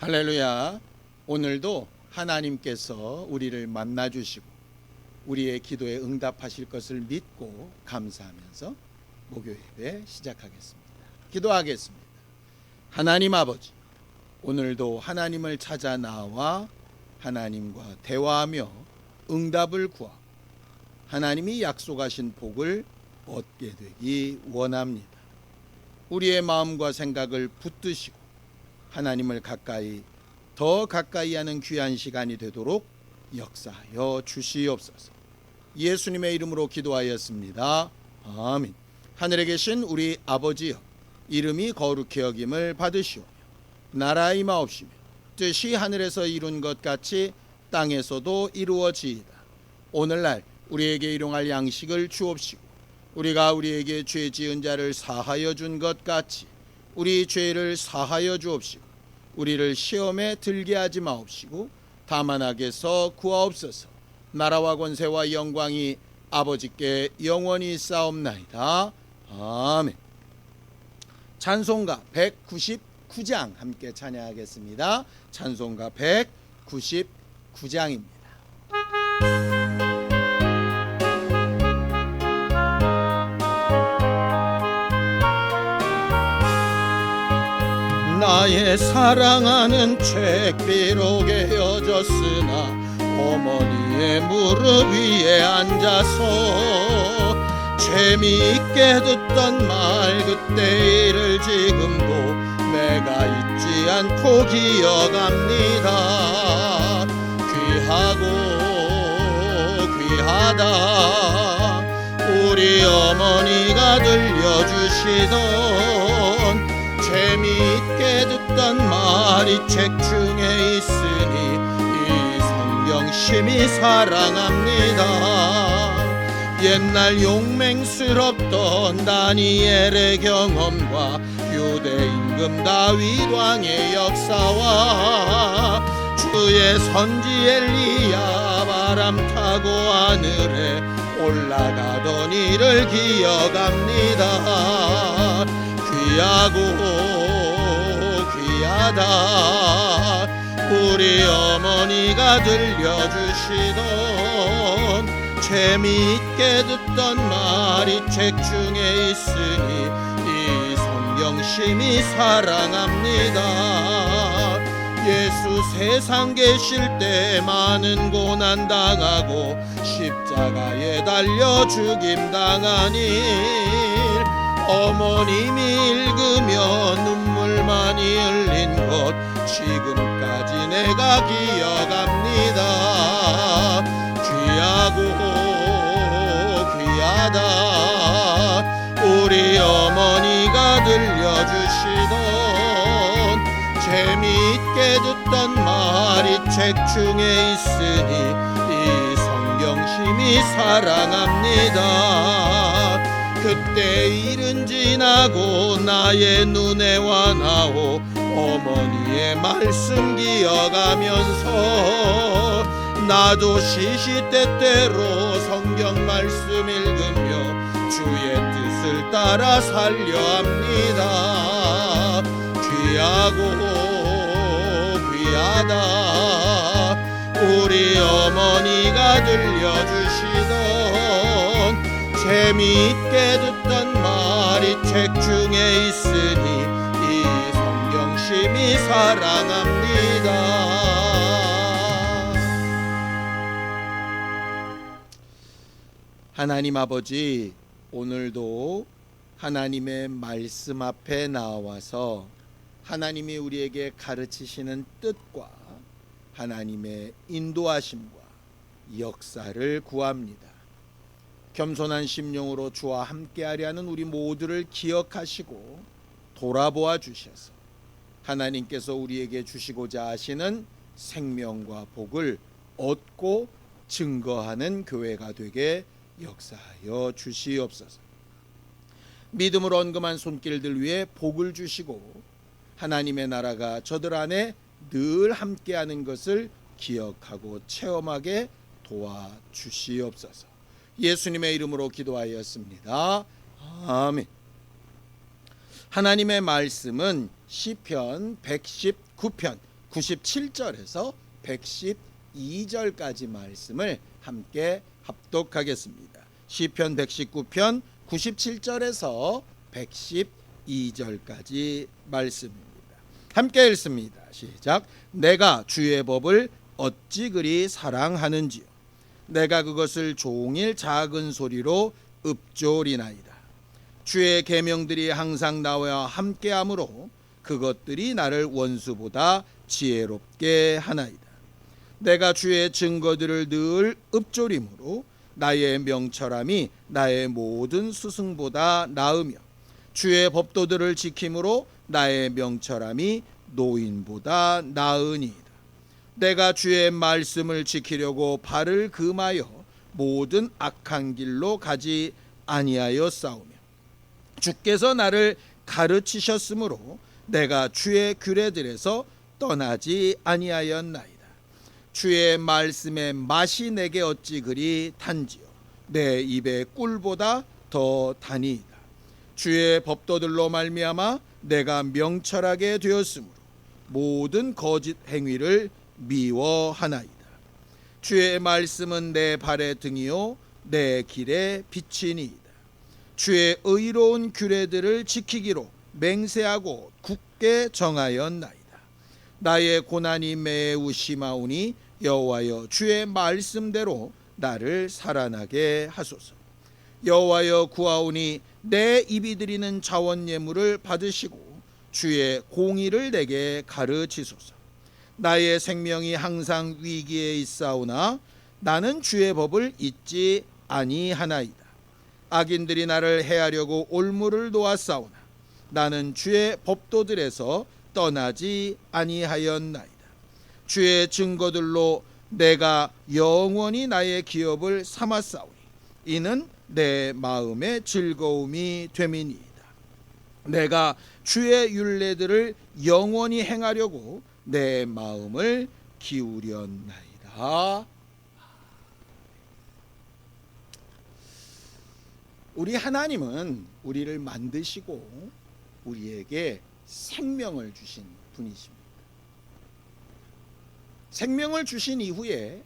할렐루야. 오늘도 하나님께서 우리를 만나 주시고 우리의 기도에 응답하실 것을 믿고 감사하면서 목요 예배 시작하겠습니다. 기도하겠습니다. 하나님 아버지, 오늘도 하나님을 찾아 나와 하나님과 대화하며 응답을 구하고 하나님이 약속하신 복을 얻게 되기 원합니다. 우리의 마음과 생각을 붙드시고 하나님을 더 가까이 하는 귀한 시간이 되도록 역사하여 주시옵소서. 예수님의 이름으로 기도하였습니다. 아멘. 하늘에 계신 우리 아버지여, 이름이 거룩히 여김을 받으시오며 나라의 임하옵시며 뜻이 하늘에서 이룬 것 같이 땅에서도 이루어지이다. 오늘날 우리에게 일용할 양식을 주옵시고 우리가 우리에게 죄 지은 자를 사하여 준 것 같이 우리 죄를 사하여 주옵시고 우리를 시험에 들게 하지 마옵시고 다만 악에서 구하옵소서. 나라와 권세와 영광이 아버지께 영원히 있사옵나이다. 아멘. 찬송가 199장 함께 찬양하겠습니다. 찬송가 199장입니다. 나의 사랑하는 책 비록 헤어졌으나 어머니의 무릎 위에 앉아서 재미있게 듣던 말 그때 일을 지금도 내가 잊지 않고 기억합니다. 귀하고 귀하다 우리 어머니가 들려주시던 재미있게 듣던 말이 책 중에 있으니 이 성경 심히 사랑합니다. 옛날 용맹스럽던 다니엘의 경험과 유대 임금 다윗 왕의 역사와 주의 선지 엘리야 바람 타고 하늘에 올라가던 일을 기억합니다. 귀하고 귀하다 우리 어머니가 들려주시던 재미있게 듣던 말이 책 중에 있으니 이 성경 심히 사랑합니다. 예수 세상 계실 때 많은 고난 당하고 십자가에 달려 죽임 당한 일 어머님이 읽으며 눈물 많이 흘린 것 지금까지 내가 기억합니다. 귀하고 귀하다 우리 어머니가 들려주시던 재미있게 듣던 말이 책 중에 있으니 이 성경 심히 사랑합니다. 그때 일은 지나고 나의 눈에 와나오 어머니의 말씀 기억하면서 나도 시시때때로 성경 말씀 읽으며 주의 뜻을 따라 살려 합니다. 귀하고 귀하다 우리 어머니가 들려주시던 재미있게 듣던 말이 책 중에 있으니 이 성경 심히 사랑합니다. 하나님 아버지, 오늘도 하나님의 말씀 앞에 나와서 하나님이 우리에게 가르치시는 뜻과 하나님의 인도하심과 역사를 구합니다. 겸손한 심령으로 주와 함께하려는 우리 모두를 기억하시고 돌아보아 주셔서 하나님께서 우리에게 주시고자 하시는 생명과 복을 얻고 증거하는 교회가 되게 역사하여 주시옵소서. 믿음으로 언금한 손길들 위에 복을 주시고 하나님의 나라가 저들 안에 늘 함께하는 것을 기억하고 체험하게 도와주시옵소서. 예수님의 이름으로 기도하였습니다. 아멘. 하나님의 말씀은 시편 119편 97절에서 112절까지 말씀을 함께 합독하겠습니다. 시편 119편 97절에서 112절까지 말씀입니다. 함께 읽습니다. 시작. 내가 주의 법을 어찌 그리 사랑하는지요. 내가 그것을 종일 작은 소리로 읊조리나이다. 주의 계명들이 항상 나와 함께하므로 그것들이 나를 원수보다 지혜롭게 하나이다. 내가 주의 증거들을 늘 읊조림으로 나의 명철함이 나의 모든 스승보다 나으며 주의 법도들을 지킴으로 나의 명철함이 노인보다 나으니이다. 내가 주의 말씀을 지키려고 발을 금하여 모든 악한 길로 가지 아니하여 싸우며 주께서 나를 가르치셨으므로 내가 주의 규례들에서 떠나지 아니하였나이다. 주의 말씀의 맛이 내게 어찌 그리 단지요. 내 입의 꿀보다 더 다니이다. 주의 법도들로 말미암아 내가 명철하게 되었으므로 모든 거짓 행위를 미워하나이다. 주의 말씀은 내 발의 등이요 내 길의 빛이니이다. 주의 의로운 규례들을 지키기로 맹세하고 굳게 정하였나이다. 나의 고난이 매우 심하오니 여호와여 주의 말씀대로 나를 살아나게 하소서. 여호와여 구하오니 내 입이 드리는 자원 예물을 받으시고 주의 공의를 내게 가르치소서. 나의 생명이 항상 위기에 있사오나 나는 주의 법을 잊지 아니하나이다. 악인들이 나를 해하려고 올무를 놓았사오나 나는 주의 법도들에서 떠나지 아니하였나이다. 주의 증거들로 내가 영원히 나의 기업을 삼았사오니 이는 내 마음의 즐거움이 됨이니이다. 내가 주의 율례들을 영원히 행하려고 내 마음을 기울였나이다. 우리 하나님은 우리를 만드시고 우리에게 생명을 주신 분이십니다. 생명을 주신 이후에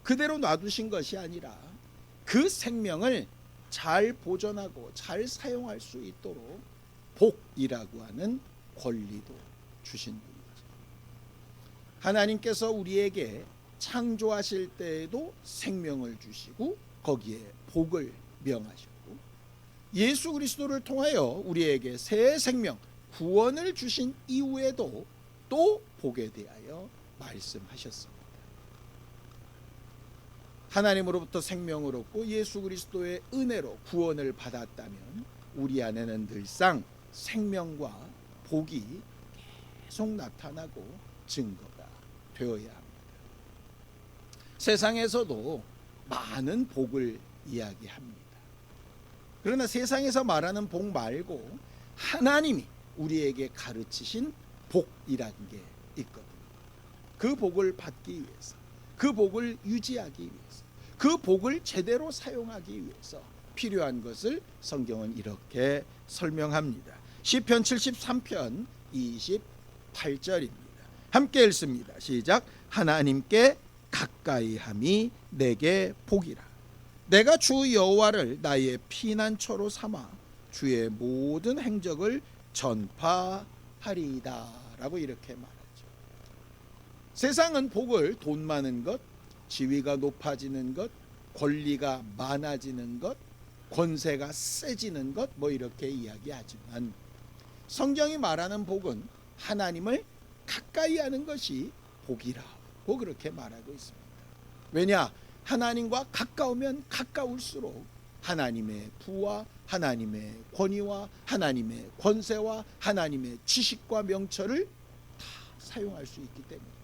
그대로 놔두신 것이 아니라 그 생명을 잘 보존하고 잘 사용할 수 있도록 복이라고 하는 권리도 주신 분입니다. 하나님께서 우리에게 창조하실 때에도 생명을 주시고 거기에 복을 명하셨고 예수 그리스도를 통하여 우리에게 새 생명, 구원을 주신 이후에도 또 복에 대하여 말씀하셨습니다. 하나님으로부터 생명을 얻고 예수 그리스도의 은혜로 구원을 받았다면 우리 안에는 늘상 생명과 복이 계속 나타나고 증거가 되어야 합니다. 세상에서도 많은 복을 이야기합니다. 그러나 세상에서 말하는 복 말고 하나님이 우리에게 가르치신 복이라는 게 있거든요. 그 복을 받기 위해서, 그 복을 유지하기 위해서, 그 복을 제대로 사용하기 위해서 필요한 것을 성경은 이렇게 설명합니다. 시편 73편 28절입니다. 함께 읽습니다. 시작. 하나님께 가까이함이 내게 복이라. 내가 주 여호와를 나의 피난처로 삼아 주의 모든 행적을 전파하리이다 라고 이렇게 말하죠. 세상은 복을 돈 많은 것, 지위가 높아지는 것, 권리가 많아지는 것, 권세가 세지는 것 뭐 이렇게 이야기하지만 성경이 말하는 복은 하나님을 가까이 하는 것이 복이라고 그렇게 말하고 있습니다. 왜냐? 하나님과 가까우면 가까울수록 하나님의 부와 하나님의 권위와 하나님의 권세와 하나님의 지식과 명철을 다 사용할 수 있기 때문입니다.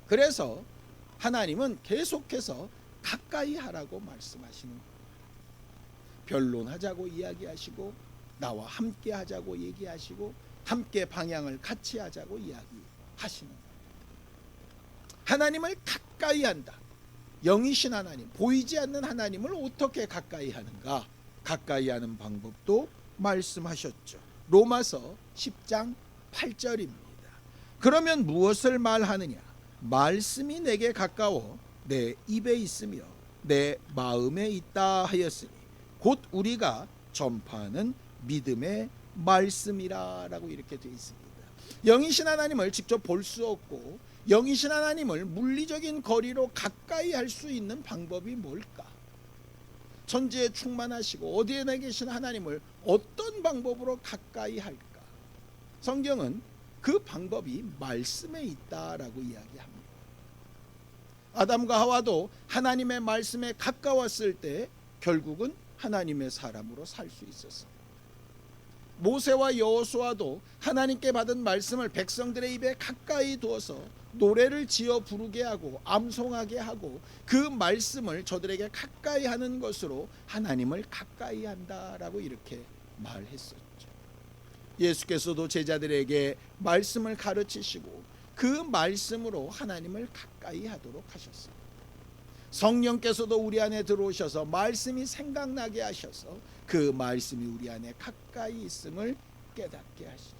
그래서 하나님은 계속해서 가까이 하라고 말씀하시는 겁니다. 변론하자고 이야기하시고 나와 함께 하자고 얘기하시고 함께 방향을 같이 하자고 이야기하시는 겁니다. 하나님을 가까이 한다. 영이신 하나님, 보이지 않는 하나님을 어떻게 가까이 하는가? 가까이 하는 방법도 말씀하셨죠. 로마서 10장 8절입니다. 그러면 무엇을 말하느냐? 말씀이 내게 가까워 내 입에 있으며 내 마음에 있다 하였으니 곧 우리가 전파하는 믿음의 말씀이라 라고 이렇게 되어 있습니다. 영이신 하나님을 직접 볼 수 없고 영이신 하나님을 물리적인 거리로 가까이 할 수 있는 방법이 뭘까? 천지에 충만하시고 어디에 나 계신 하나님을 어떤 방법으로 가까이 할까? 성경은 그 방법이 말씀에 있다라고 이야기합니다. 아담과 하와도 하나님의 말씀에 가까웠을 때 결국은 하나님의 사람으로 살 수 있었습니다. 모세와 여호수아도 하나님께 받은 말씀을 백성들의 입에 가까이 두어서 노래를 지어 부르게 하고 암송하게 하고 그 말씀을 저들에게 가까이 하는 것으로 하나님을 가까이 한다라고 이렇게 말했었죠. 예수께서도 제자들에게 말씀을 가르치시고 그 말씀으로 하나님을 가까이 하도록 하셨습니다. 성령께서도 우리 안에 들어오셔서 말씀이 생각나게 하셔서 그 말씀이 우리 안에 가까이 있음을 깨닫게 하시죠.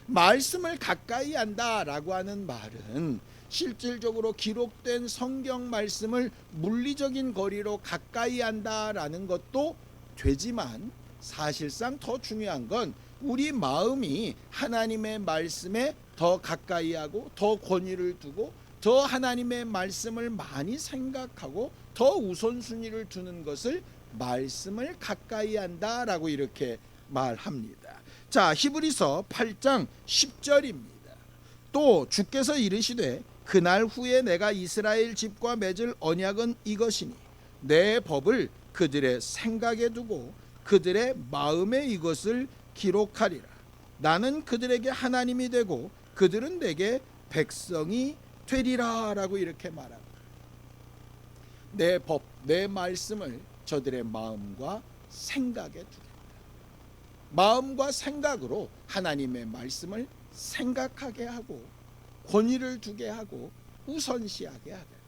말씀을 가까이 한다라고 하는 말은 실질적으로 기록된 성경 말씀을 물리적인 거리로 가까이 한다라는 것도 되지만 사실상 더 중요한 건 우리 마음이 하나님의 말씀에 더 가까이 하고 더 권위를 두고 더 하나님의 말씀을 많이 생각하고 더 우선순위를 두는 것을 말씀을 가까이 한다라고 이렇게 말합니다. 자, 히브리서 8장 10절입니다. 또 주께서 이르시되 그날 후에 내가 이스라엘 집과 맺을 언약은 이것이니 내 법을 그들의 생각에 두고 그들의 마음에 이것을 기록하리라. 나는 그들에게 하나님이 되고 그들은 내게 백성이 되리라 라고 이렇게 말합니다. 내 법, 내 말씀을 저들의 마음과 생각에 두겠다. 마음과 생각으로 하나님의 말씀을 생각하게 하고 권위를 두게 하고 우선시하게 하겠다.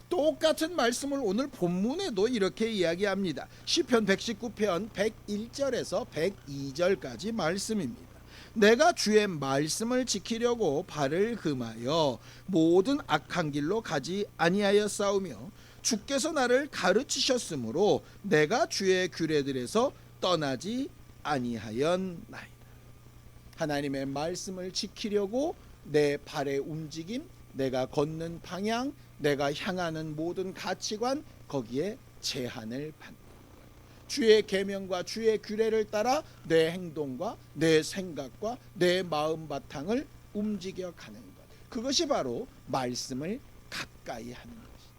똑같은 말씀을 오늘 본문에도 이렇게 이야기합니다. 시편 119편 101절에서 102절까지 말씀입니다. 내가 주의 말씀을 지키려고 발을 금하여 모든 악한 길로 가지 아니하였사오며 주께서 나를 가르치셨으므로 내가 주의 규례들에서 떠나지 아니하였나이다. 하나님의 말씀을 지키려고 내 발의 움직임, 내가 걷는 방향, 내가 향하는 모든 가치관 거기에 제한을 받는 것. 주의 계명과 주의 규례를 따라 내 행동과 내 생각과 내 마음 바탕을 움직여 가는 것. 그것이 바로 말씀을 가까이 하는 것이죠.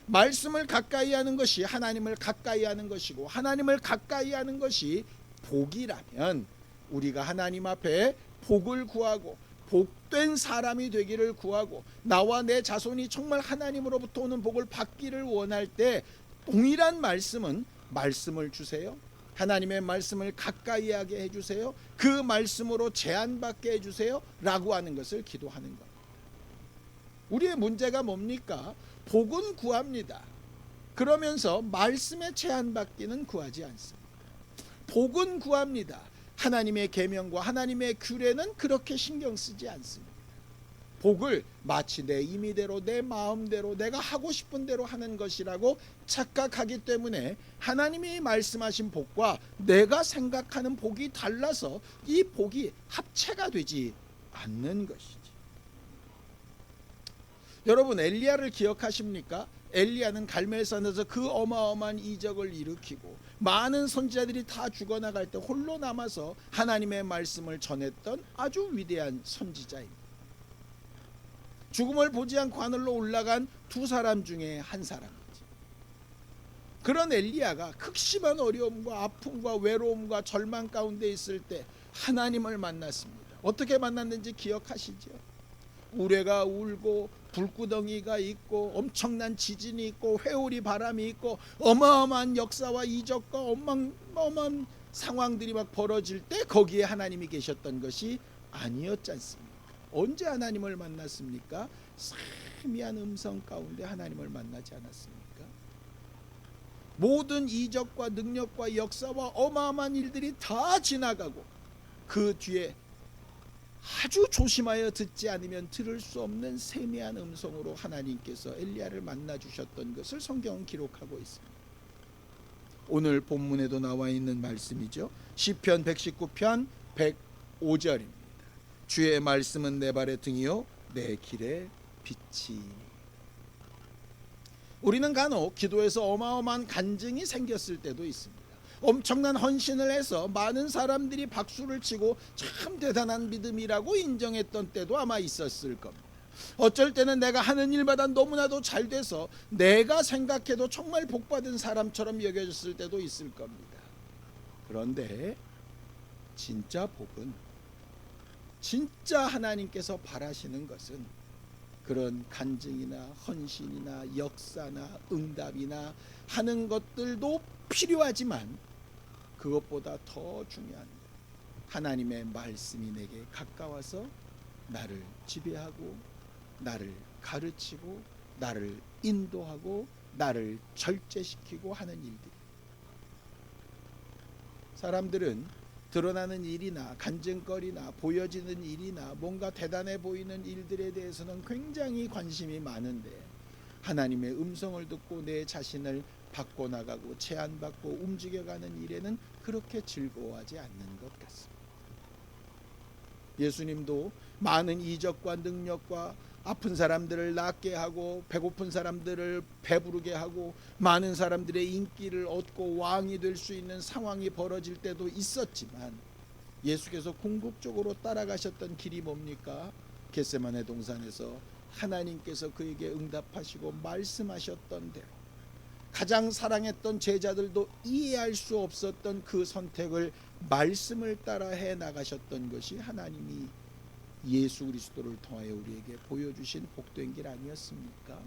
말씀을 가까이 하는 것이 하나님을 가까이 하는 것이고 하나님을 가까이 하는 것이 복이라면 우리가 하나님 앞에 복을 구하고 복된 사람이 되기를 구하고 나와 내 자손이 정말 하나님으로부터 오는 복을 받기를 원할 때 동일한 말씀은 말씀을 주세요. 하나님의 말씀을 가까이 하게 해주세요. 그 말씀으로 제한받게 해주세요 라고 하는 것을 기도하는 겁니다. 우리의 문제가 뭡니까? 복은 구합니다. 그러면서 말씀에 제한받기는 구하지 않습니다. 복은 구합니다. 하나님의 계명과 하나님의 규례는 그렇게 신경 쓰지 않습니다. 복을 마치 내 임의대로 내 마음대로 내가 하고 싶은 대로 하는 것이라고 착각하기 때문에 하나님이 말씀하신 복과 내가 생각하는 복이 달라서 이 복이 합체가 되지 않는 것이지. 여러분 엘리야를 기억하십니까? 엘리야는 갈멜산에서 그 어마어마한 이적을 일으키고 많은 선지자들이 다 죽어나갈 때 홀로 남아서 하나님의 말씀을 전했던 아주 위대한 선지자입니다. 죽음을 보지 않고 하늘로 올라간 두 사람 중에 한 사람이지. 그런 엘리야가 극심한 어려움과 아픔과 외로움과 절망 가운데 있을 때 하나님을 만났습니다. 어떻게 만났는지 기억하시죠? 우레가 울고 불구덩이가 있고 엄청난 지진이 있고 회오리 바람이 있고 어마어마한 역사와 이적과 어마어마한 상황들이 막 벌어질 때 거기에 하나님이 계셨던 것이 아니었지 않습니까? 언제 하나님을 만났습니까? 세미한 음성 가운데 하나님을 만나지 않았습니까? 모든 이적과 능력과 역사와 어마어마한 일들이 다 지나가고 그 뒤에 아주 조심하여 듣지 않으면 들을 수 없는 세미한 음성으로 하나님께서 엘리야를 만나 주셨던 것을 성경은 기록하고 있습니다. 오늘 본문에도 나와 있는 말씀이죠. 시편 119편 105절입니다. 주의 말씀은 내 발의 등이요 내 길의 빛이. 우리는 간혹 기도에서 어마어마한 간증이 생겼을 때도 있습니다. 엄청난 헌신을 해서 많은 사람들이 박수를 치고 참 대단한 믿음이라고 인정했던 때도 아마 있었을 겁니다. 어쩔 때는 내가 하는 일마다 너무나도 잘 돼서 내가 생각해도 정말 복받은 사람처럼 여겨졌을 때도 있을 겁니다. 그런데 진짜 복은, 진짜 하나님께서 바라시는 것은 그런 간증이나 헌신이나 역사나 응답이나 하는 것들도 필요하지만 그것보다 더 중요한 것, 하나님의 말씀이 내게 가까워서 나를 지배하고 나를 가르치고 나를 인도하고 나를 절제시키고 하는 일들. 사람들은 드러나는 일이나 간증거리나 보여지는 일이나 뭔가 대단해 보이는 일들에 대해서는 굉장히 관심이 많은데 하나님의 음성을 듣고 내 자신을 바꿔나가고 제한받고 움직여가는 일에는 그렇게 즐거워하지 않는 것 같습니다. 예수님도 많은 이적과 능력과 아픈 사람들을 낫게 하고 배고픈 사람들을 배부르게 하고 많은 사람들의 인기를 얻고 왕이 될 수 있는 상황이 벌어질 때도 있었지만 예수께서 궁극적으로 따라가셨던 길이 뭡니까? 겟세마네 동산에서 하나님께서 그에게 응답하시고 말씀하셨던 대로 가장 사랑했던 제자들도 이해할 수 없었던 그 선택을 말씀을 따라 해 나가셨던 것이 하나님이 예수 그리스도를 통하여 우리에게 보여주신 복된 길 아니었습니까?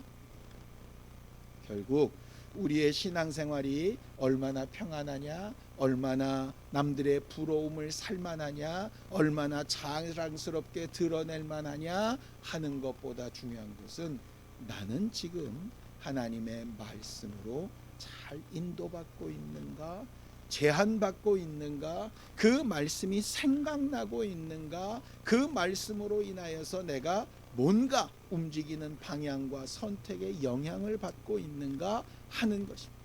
결국 우리의 신앙생활이 얼마나 평안하냐, 얼마나 남들의 부러움을 살만하냐, 얼마나 자랑스럽게 드러낼 만하냐 하는 것보다 중요한 것은 나는 지금 하나님의 말씀으로 잘 인도받고 있는가, 제한받고 있는가, 그 말씀이 생각나고 있는가, 그 말씀으로 인하여서 내가 뭔가 움직이는 방향과 선택에 영향을 받고 있는가 하는 것입니다.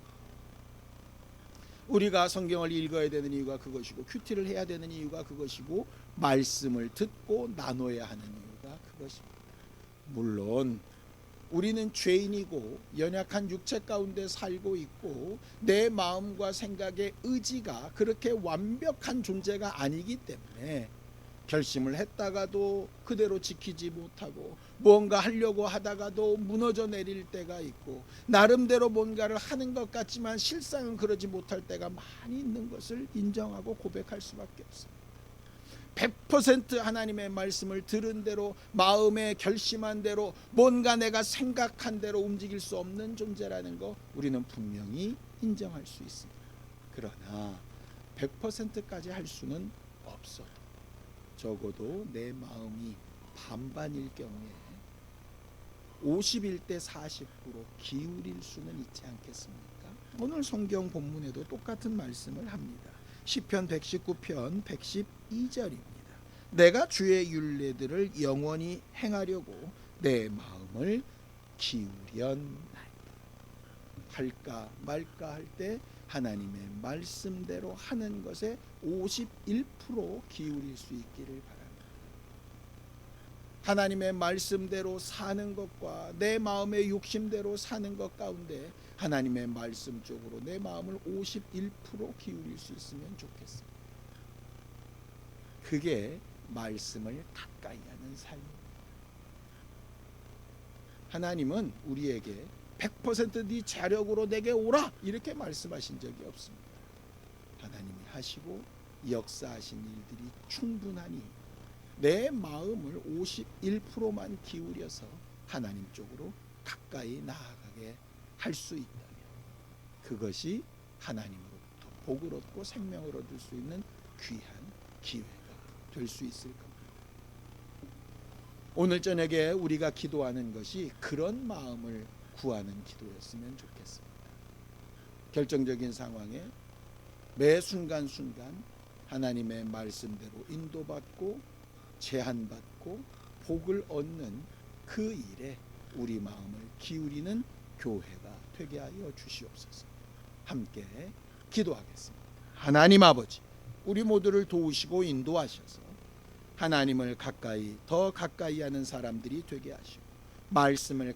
우리가 성경을 읽어야 되는 이유가 그것이고 큐티를 해야 되는 이유가 그것이고 말씀을 듣고 나눠야 하는 이유가 그것입니다. 물론 우리는 죄인이고 연약한 육체 가운데 살고 있고 내 마음과 생각의 의지가 그렇게 완벽한 존재가 아니기 때문에 결심을 했다가도 그대로 지키지 못하고 무언가 하려고 하다가도 무너져 내릴 때가 있고 나름대로 뭔가를 하는 것 같지만 실상은 그러지 못할 때가 많이 있는 것을 인정하고 고백할 수밖에 없습니다. 100% 하나님의 말씀을 들은 대로 마음에 결심한 대로 뭔가 내가 생각한 대로 움직일 수 없는 존재라는 거 우리는 분명히 인정할 수 있습니다. 그러나 100%까지 할 수는 없어요. 적어도 내 마음이 반반일 경우에 51대 40% 기울일 수는 있지 않겠습니까? 오늘 성경 본문에도 똑같은 말씀을 합니다. 시편 119편 112절입니다. 내가 주의 율례들을 영원히 행하려고 내 마음을 기울였나이다. 할까 말까 할 때 하나님의 말씀대로 하는 것에 51% 기울일 수 있기를 바랍니다. 하나님의 말씀대로 사는 것과 내 마음의 욕심대로 사는 것 가운데 하나님의 말씀 쪽으로 내 마음을 51% 기울일 수 있으면 좋겠습니다. 그게 말씀을 가까이 하는 삶입니다. 하나님은 우리에게 100% 네 자력으로 내게 오라 이렇게 말씀하신 적이 없습니다. 하나님이 하시고 역사하신 일들이 충분하니 내 마음을 51%만 기울여서 하나님 쪽으로 가까이 나아가게 할 수 있다면 그것이 하나님으로부터 복을 얻고 생명을 얻을 수 있는 귀한 기회가 될 수 있을 겁니다. 오늘 저녁에 우리가 기도하는 것이 그런 마음을 구하는 기도였으면 좋겠습니다. 결정적인 상황에 매 순간순간 하나님의 말씀대로 인도받고 제한받고 복을 얻는 그 일에 우리 마음을 기울이는 교회가 되게 하여 주시옵소서. 함께 기도하겠습니다. 하나님 아버지, 우리 모두를 도우시고 인도하셔서 하나님을 더 가까이 하는 사람들이 되게 하시고 말씀을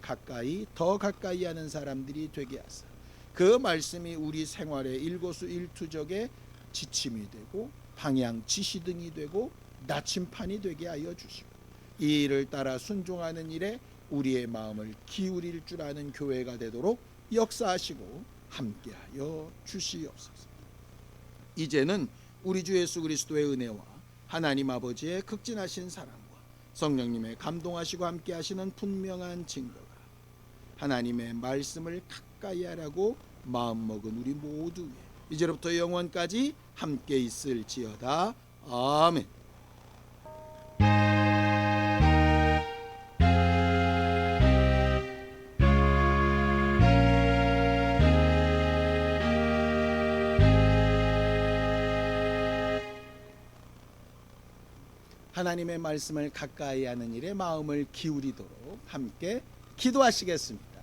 더 가까이 하는 사람들이 되게 하사 그 말씀이 우리 생활의 일거수일투족의 지침이 되고 방향 지시등이 되고 나침판이 되게 하여 주시고 이 일을 따라 순종하는 일에 우리의 마음을 기울일 줄 아는 교회가 되도록 역사하시고 함께하여 주시옵소서. 이제는 우리 주 예수 그리스도의 은혜와 하나님 아버지의 극진하신 사랑과 성령님의 감동하시고 함께하시는 분명한 증거가 하나님의 말씀을 가까이 하라고 마음먹은 우리 모두 위에 이제로부터 영원까지 함께 있을지어다. 아멘. 하나님의 말씀을 가까이 하는 일에 마음을 기울이도록 함께 기도하시겠습니다.